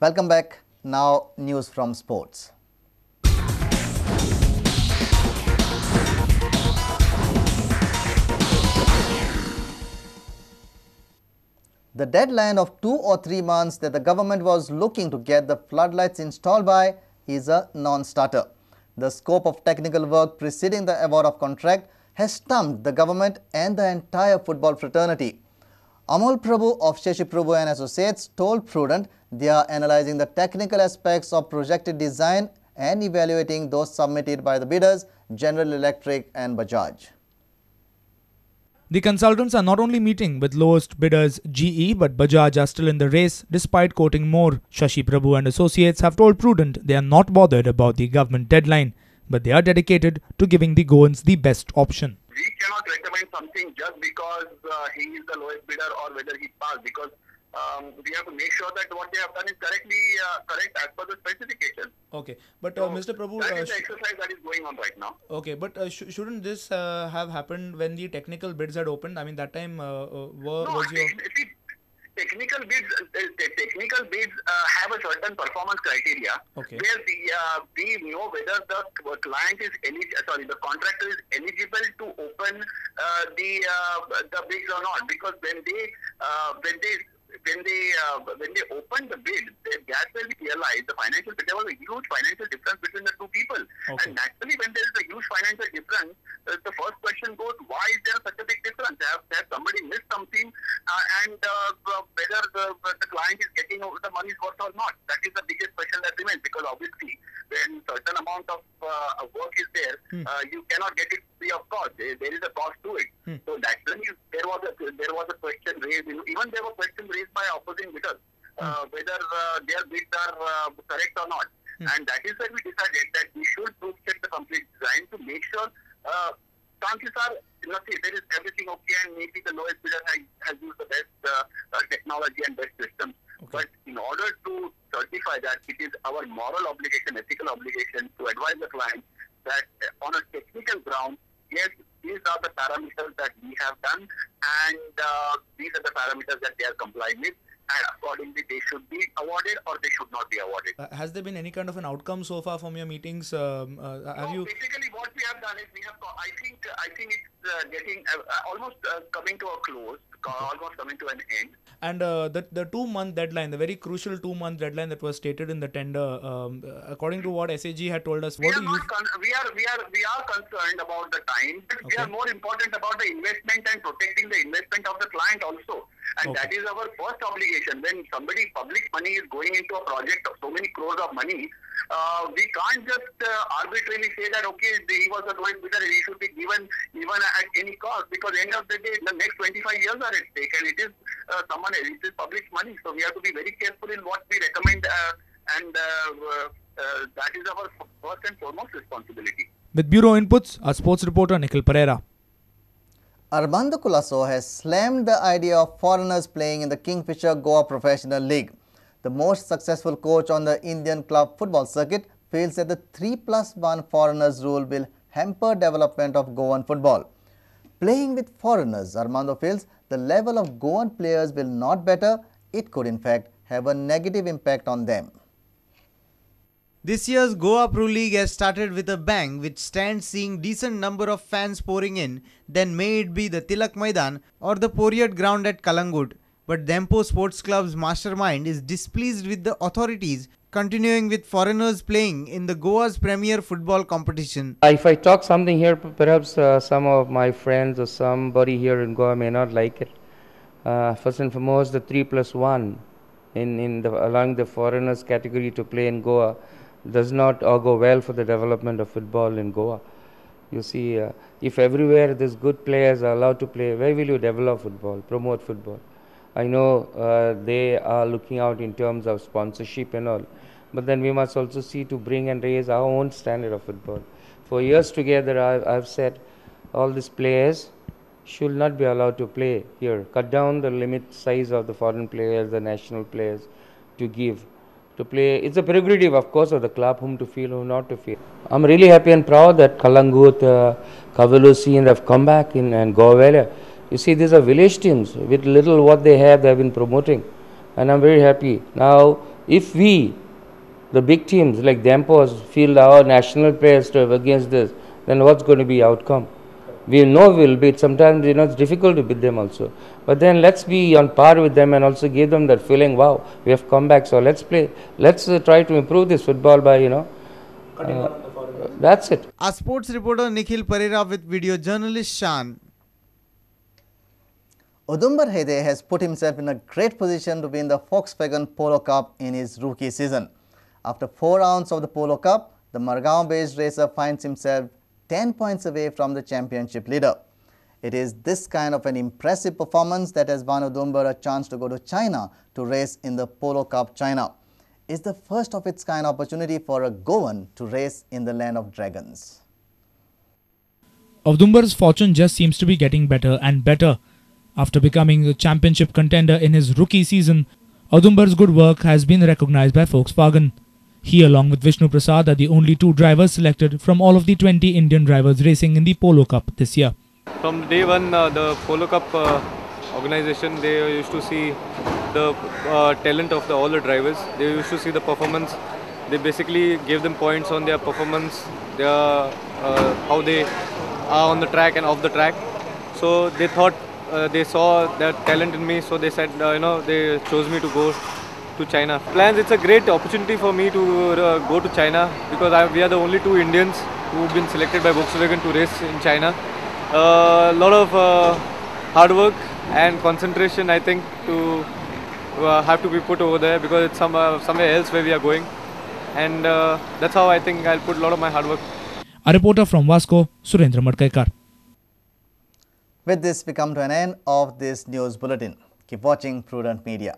Welcome back. Now news from sports. The deadline of 2 or 3 months that the government was looking to get the floodlights installed by is a non-starter. The scope of technical work preceding the award of contract has stumped the government and the entire football fraternity. Amol Prabhu of Shashi Prabhu and Associates told Prudent they are analyzing the technical aspects of projected design and evaluating those submitted by the bidders, General Electric and Bajaj. The consultants are not only meeting with lowest bidders GE but Bajaj are still in the race despite quoting more. Shashi Prabhu and Associates have told Prudent they are not bothered about the government deadline, but they are dedicated to giving the Goans the best option. We cannot recommend something just because he is the lowest bidder or whether he passed, because we have to make sure that what they have done is correct as per the specification. Okay, but So Mr. Prabhu, that is the exercise that is going on right now. okay, but shouldn't this have happened when the technical bids had opened? I mean, that time was your... See, technical bids have a certain performance criteria, Okay. where we know whether the client is the contractor is eligible to open the bids or not, because when they opened the bid, they gradually realized there was a huge financial difference between the two people. Okay. And naturally, when there is a huge financial difference, the first question goes, why is there such a big difference? Have somebody missed something, and whether the client is getting the money's worth or not? That is the biggest question that remains, because obviously, when certain amount of work is there, you cannot get it free of cost. There is a cost to it. So naturally, there was a question raised. Even there were questions raised by opposing bidders, whether their bids are correct or not. And that is why we decided that we should proof check the complete design to make sure chances are, there is everything okay, and maybe the lowest bidder has used the best technology and best systems. Okay. But in order to certify that, it is our moral obligation, ethical obligation to advise the client that on a technical ground, yes, these are the parameters that we have done, and these are the parameters that they are complying with, and accordingly they should be awarded or they should not be awarded. Has there been any kind of an outcome so far from your meetings? Basically, what we have done is I think it's getting almost coming to a close, almost coming to an end. And the 2-month deadline, the very crucial 2-month deadline that was stated in the tender, according to what SAG had told us, We are concerned about the time, but we are more important about the investment and protecting the investment of the client also. And that is our first obligation. When public money is going into a project of so many crores of money, we can't just arbitrarily say that, okay, he was the lowest bidder, he should be given even at any cost, because end of the day, the next 25 years are at stake, and it is it is public money. So we have to be very careful in what we recommend, and that is our first and foremost responsibility. With bureau inputs, our sports reporter Nikhil Pereira. Armando Colasso has slammed the idea of foreigners playing in the Kingfisher Goa Professional League. The most successful coach on the Indian club football circuit feels that the 3+1 foreigners rule will hamper development of Goan football. Playing with foreigners, Armando feels the level of Goan players will not better. It could in fact have a negative impact on them. This year's Goa Pro League has started with a bang, which stands seeing decent number of fans pouring in, then may it be the Tilak Maidan or the Poriat ground at Kalangut. But Dempo Sports Club's mastermind is displeased with the authorities continuing with foreigners playing in the Goa's premier football competition. If I talk something here, perhaps some of my friends or somebody here in Goa may not like it. First and foremost, the 3+1 in allowing the foreigners category to play in Goa does not go well for the development of football in Goa. You see, if everywhere these good players are allowed to play, where will you develop football, promote football? I know they are looking out in terms of sponsorship and all, but then we must also see to bring and raise our own standard of football. For years together, I've said all these players should not be allowed to play here. Cut down the limit size of the foreign players, the national players to play. It's a prerogative, of course, of the club whom to feel, whom not to feel. I'm really happy and proud that Kalangut, Kavalusi, and have come back and Govela. You see, these are village teams. With little what they have been promoting. And I'm very happy. Now, If we, the big teams like the Empos, feel our national players to have against this, then what's going to be outcome? We know we'll beat. Sometimes it's difficult to beat them also. But then let's be on par with them and also give them that feeling. Wow, we have come back. So let's play. Let's try to improve this football by that's it. Our sports reporter Nikhil Pereira with video journalist Shan. Udumbar Hede has put himself in a great position to win the Volkswagen Polo Cup in his rookie season. After 4 rounds of the Polo Cup, the Margao-based racer finds himself 10 points away from the championship leader. It is this kind of an impressive performance that has won Udumbar a chance to go to China to race in the Polo Cup China. It's the first of its kind opportunity for a Goan to race in the land of dragons. Udumbar's fortune just seems to be getting better and better. After becoming a championship contender in his rookie season, Udumbar's good work has been recognized by Volkswagen. He along with Vishnu Prasad are the only 2 drivers selected from all of the 20 Indian drivers racing in the Polo Cup this year. From day one, the Polo Cup organization, they used to see the talent of all the drivers. They used to see the performance. They basically gave them points on their performance, their how they are on the track and off the track. So they thought they saw that talent in me, so they said, they chose me to go to China. Plans, it's a great opportunity for me to go to China because we are the only 2 Indians who've been selected by Volkswagen to race in China. A lot of hard work and concentration, I think, to have to be put over there because it's somewhere else where we are going. And that's how I think I'll put a lot of my hard work. A reporter from Vasco, Surendra Madkaikar. With this, we come to an end of this news bulletin. Keep watching Prudent Media.